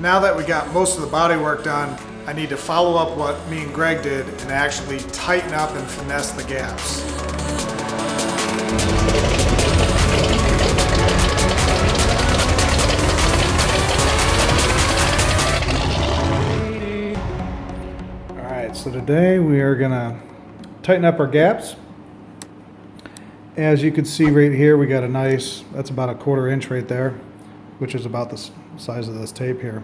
now that we got most of the body work done, I need to follow up what me and Greg did and actually tighten up and finesse the gaps. Alright, so today we are gonna tighten up our gaps. As you can see right here, we got a nice, that's about a 1/4 inch right there, which is about the size of this tape here.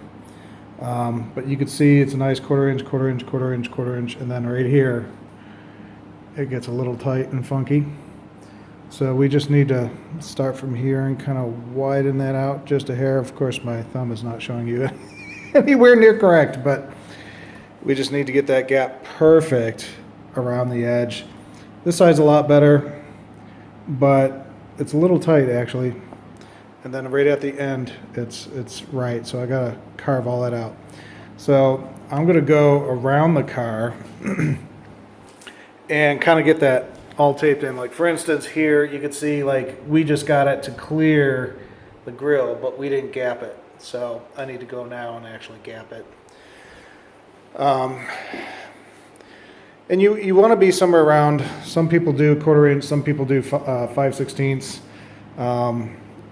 But you can see it's a nice 1/4 inch, 1/4 inch, 1/4 inch, 1/4 inch, and then right here, it gets a little tight and funky. So we just need to start from here and kind of widen that out just a hair. Of course, my thumb is not showing you anywhere near correct, but we just need to get that gap perfect around the edge. This side's a lot better, but it's a little tight actually. And then right at the end, it's right. So I gotta carve all that out. So I'm gonna go around the car and kind of get that all taped in. Like for instance here, you can see like we just got it to clear the grill, but we didn't gap it. So I need to go now and actually gap it. And you want to be somewhere around, some people do 1/4 inch, some people do 5/16.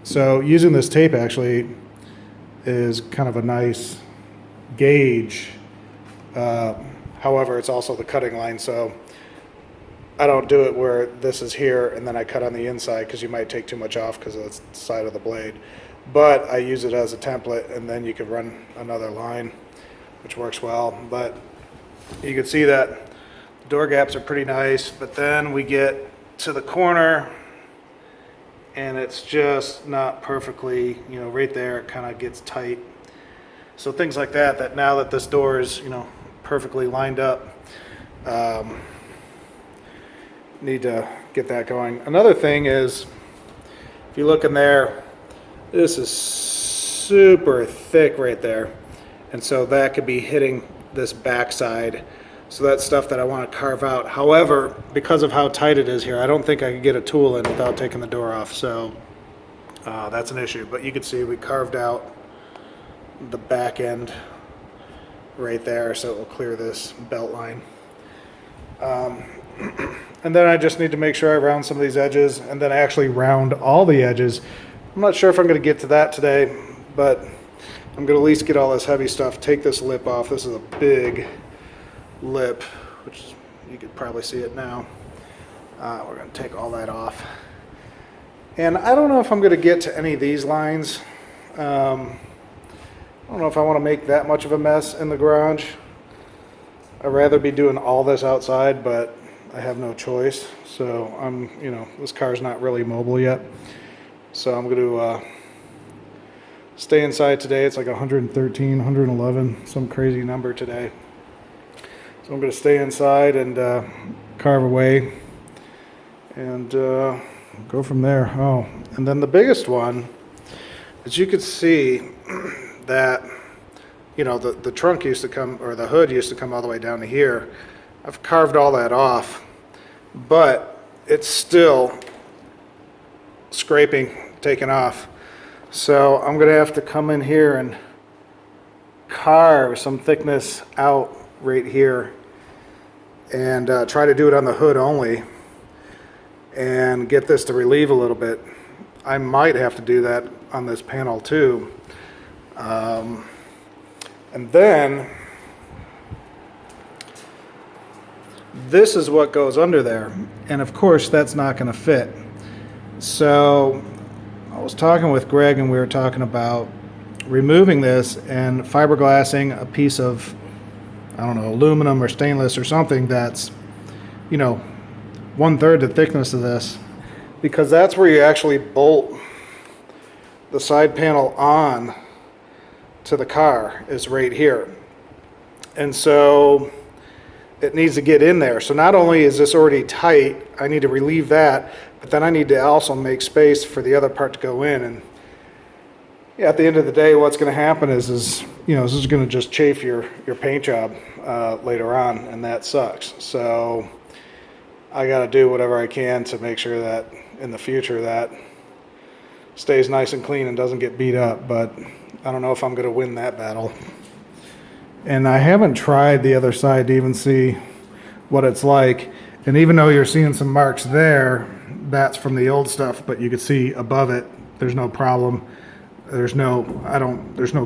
So using this tape actually is kind of a nice gauge. However, it's also the cutting line, so I don't do it where this is here and then I cut on the inside because you might take too much off because of the side of the blade. But I use it as a template and then you can run another line, which works well. But you can see that the door gaps are pretty nice, but then we get to the corner and it's just not perfectly, you know, right there it kind of gets tight. So things like that, that now that this door is, you know, perfectly lined up, need to get that going. Another thing is, if you look in there, this is super thick right there. And so that could be hitting this backside. So that's stuff that I want to carve out. However, because of how tight it is here, I don't think I could get a tool in without taking the door off. So that's an issue. But you can see we carved out the back end right there, so it will clear this belt line. And then I just need to make sure I round some of these edges and then actually round all the edges. I'm not sure if I'm going to get to that today, but I'm going to at least get all this heavy stuff, take this lip off. This is a big lip, which you could probably see it now. We're going to take all that off. And I don't know if I'm going to get to any of these lines. I don't know if I want to make that much of a mess in the garage. I'd rather be doing all this outside, but I have no choice. So I'm, you know, this car's not really mobile yet. So I'm going to stay inside today. It's like 113, 111, some crazy number today. So I'm going to stay inside and carve away and go from there. Oh, and then the biggest one is you could see that, you know, the trunk used to come, or the hood used to come all the way down to here. I've carved all that off, but it's still scraping, taken off. So I'm going to have to come in here and carve some thickness out right here and try to do it on the hood only and get this to relieve a little bit. I might have to do that on this panel too. And then this is what goes under there, and of course that's not going to fit. So I was talking with Greg and we were talking about removing this and fiberglassing a piece of, I don't know, aluminum or stainless or something that's, you know, 1/3 the thickness of this, because that's where you actually bolt the side panel on to the car, is right here. And so it needs to get in there. So not only is this already tight, I need to relieve that, but then I need to also make space for the other part to go in. And yeah, at the end of the day, what's going to happen is you know, this is going to just chafe your paint job later on, and that sucks. So I got to do whatever I can to make sure that in the future that stays nice and clean and doesn't get beat up, but I don't know if I'm going to win that battle. And I haven't tried the other side to even see what it's like. And even though you're seeing some marks there, that's from the old stuff, but you can see above it, there's no problem. There's no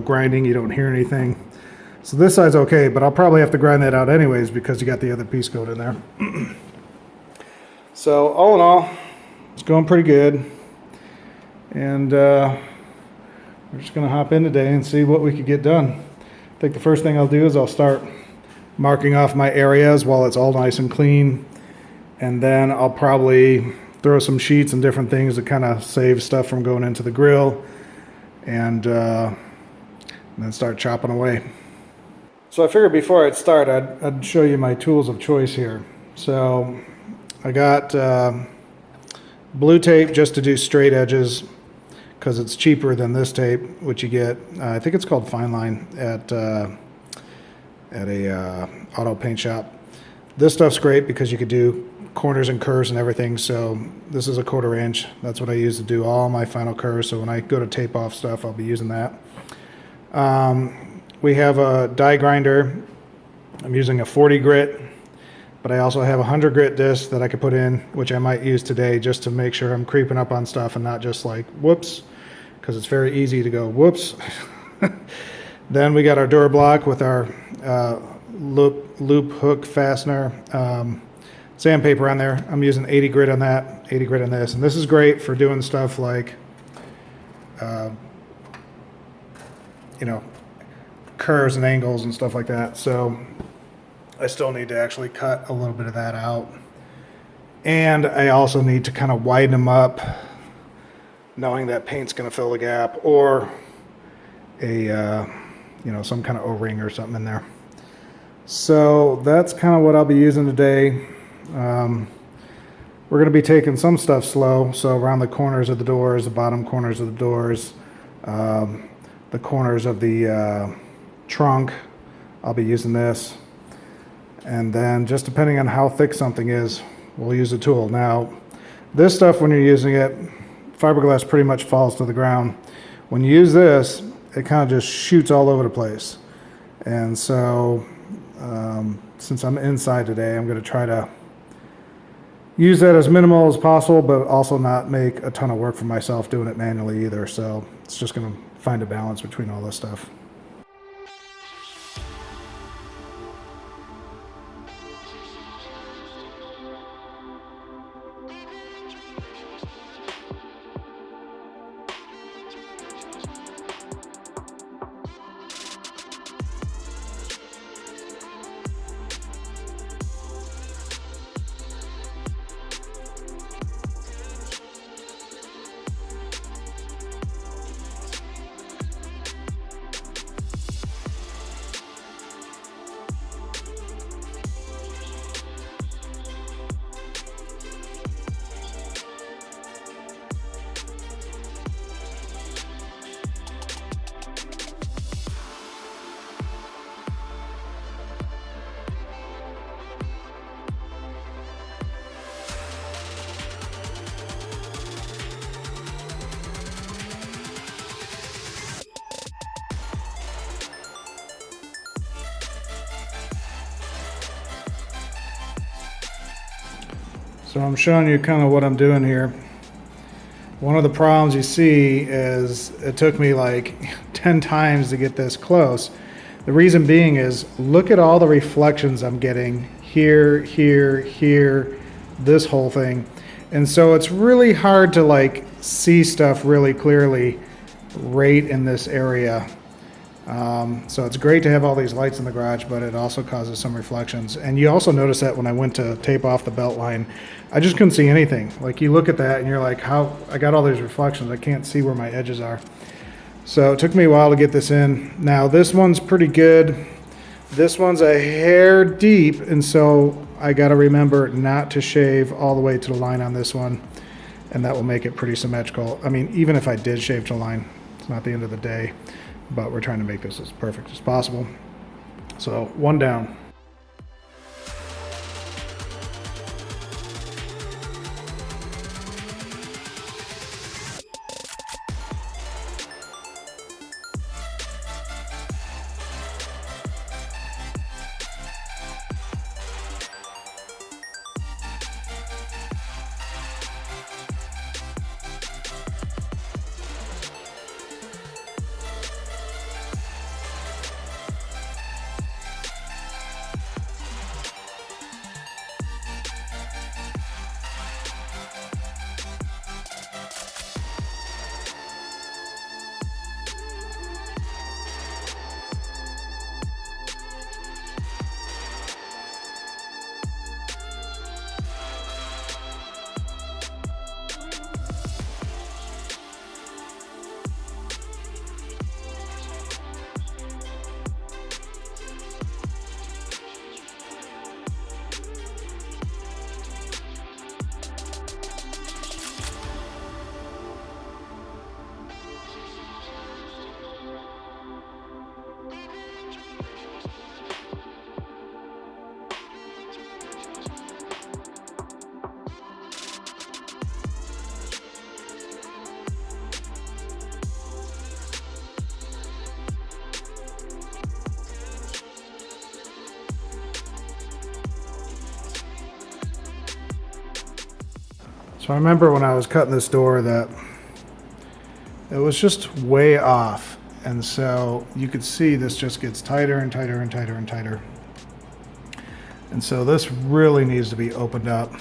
grinding, you don't hear anything. So this side's okay, but I'll probably have to grind that out anyways because you got the other piece coat in there. So all in all, it's going pretty good. And we're just gonna hop in today and see what we could get done. I think the first thing I'll do is I'll start marking off my areas while it's all nice and clean. And then I'll probably throw some sheets and different things to kind of save stuff from going into the grill. And then start chopping away. So I figured before I'd start, I'd show you my tools of choice here. So I got blue tape just to do straight edges because it's cheaper than this tape, which you get, I think it's called Fine Line at a auto paint shop. This stuff's great because you could do corners and curves and everything. So this is a 1/4 inch. That's what I use to do all my final curves. So when I go to tape off stuff, I'll be using that. We have a die grinder. I'm using a 40 grit, but I also have a 100 grit disc that I could put in, which I might use today just to make sure I'm creeping up on stuff and not just like whoops, because it's very easy to go whoops. Then we got our door block with our loop hook fastener. Sandpaper on there. I'm using 80 grit on that, 80 grit on this. And this is great for doing stuff like, curves and angles and stuff like that. So I still need to actually cut a little bit of that out. And I also need to kind of widen them up, knowing that paint's going to fill the gap, or a, some kind of O-ring or something in there. So that's kind of what I'll be using today. We're going to be taking some stuff slow, so around the corners of the doors, the bottom corners of the doors, the corners of the trunk, I'll be using this. And then just depending on how thick something is, we'll use a tool. Now, this stuff, when you're using it, fiberglass pretty much falls to the ground. When you use this, it kind of just shoots all over the place. And so, since I'm inside today, I'm going to try to use that as minimal as possible, but also not make a ton of work for myself doing it manually either. So it's just going to find a balance between all this stuff. So I'm showing you kind of what I'm doing here. One of the problems you see is it took me like 10 times to get this close. The reason being is look at all the reflections I'm getting here, here, here, this whole thing. And so it's really hard to like see stuff really clearly right in this area. So it's great to have all these lights in the garage, but it also causes some reflections. And you also notice that when I went to tape off the belt line, I just couldn't see anything. Like you look at that and you're like, how I got all these reflections, I can't see where my edges are. So it took me a while to get this in. Now this one's pretty good. This one's a hair deep, and so I got to remember not to shave all the way to the line on this one, and that will make it pretty symmetrical. I mean, even if I did shave to the line, it's not the end of the day, but we're trying to make this as perfect as possible. So one down. So I remember when I was cutting this door that it was just way off. And so you could see this just gets tighter and tighter and tighter and tighter. And so this really needs to be opened up.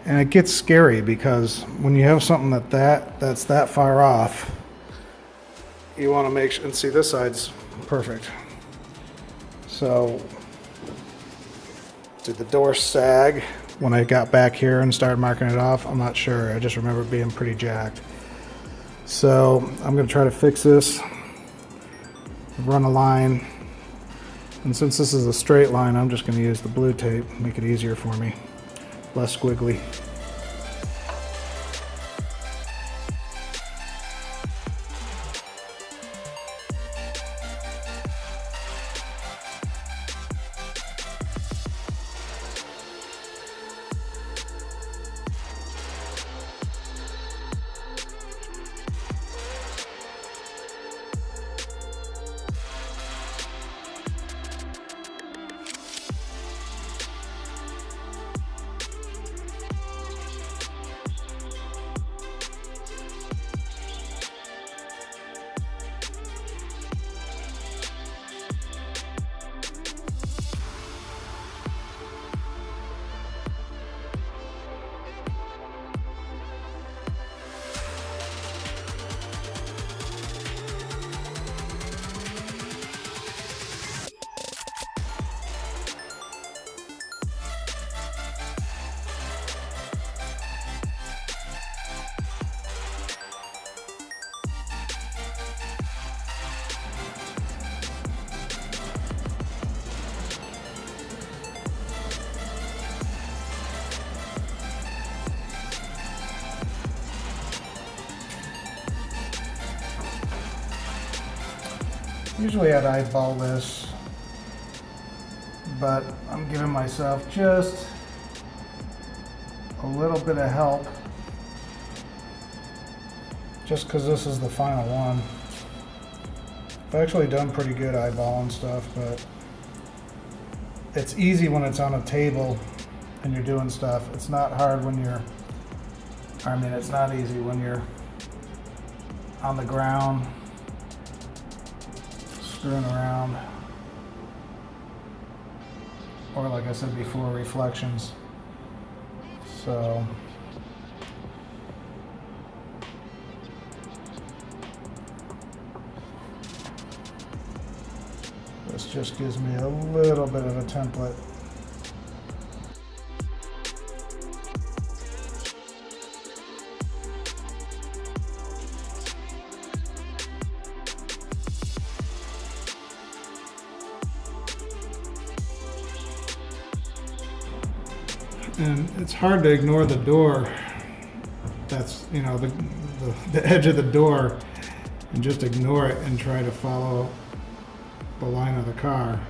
And it gets scary because when you have something that's that far off, you want to make sure, and see this side's perfect. So did the door sag when I got back here and started marking it off? I'm not sure. I just remember it being pretty jacked. So I'm going to try to fix this, run a line, and since this is a straight line, I'm just going to use the blue tape, make it easier for me, less squiggly. Usually I'd eyeball this, but I'm giving myself just a little bit of help just because this is the final one. I've actually done pretty good eyeballing stuff, but it's easy when it's on a table and you're doing stuff. It's not hard when you're, it's not easy when you're on the ground screwing around, or like I said before, reflections. So this just gives me a little bit of a template. And it's hard to ignore the door. That's, the edge of the door, and just ignore it and try to follow the line of the car.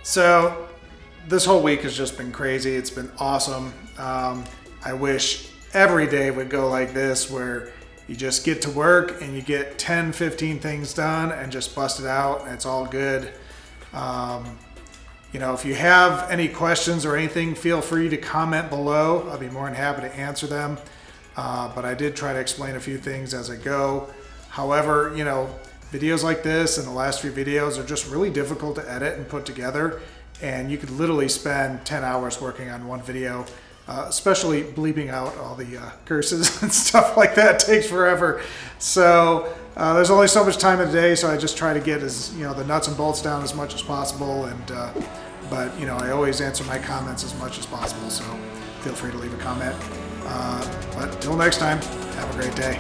So this whole week has just been crazy. It's been awesome. I wish every day would go like this, where you just get to work and you get 10, 15 things done and just bust it out and it's all good. You know, if you have any questions or anything, feel free to comment below. I'll be more than happy to answer them. But I did try to explain a few things as I go. However, you know, videos like this and the last few videos are just really difficult to edit and put together. And you could literally spend 10 hours working on one video, especially bleeping out all the curses and stuff like that. It takes forever. So there's only so much time in the day, so I just try to get the nuts and bolts down as much as possible. And but you know, I always answer my comments as much as possible, so feel free to leave a comment. But till next time, have a great day.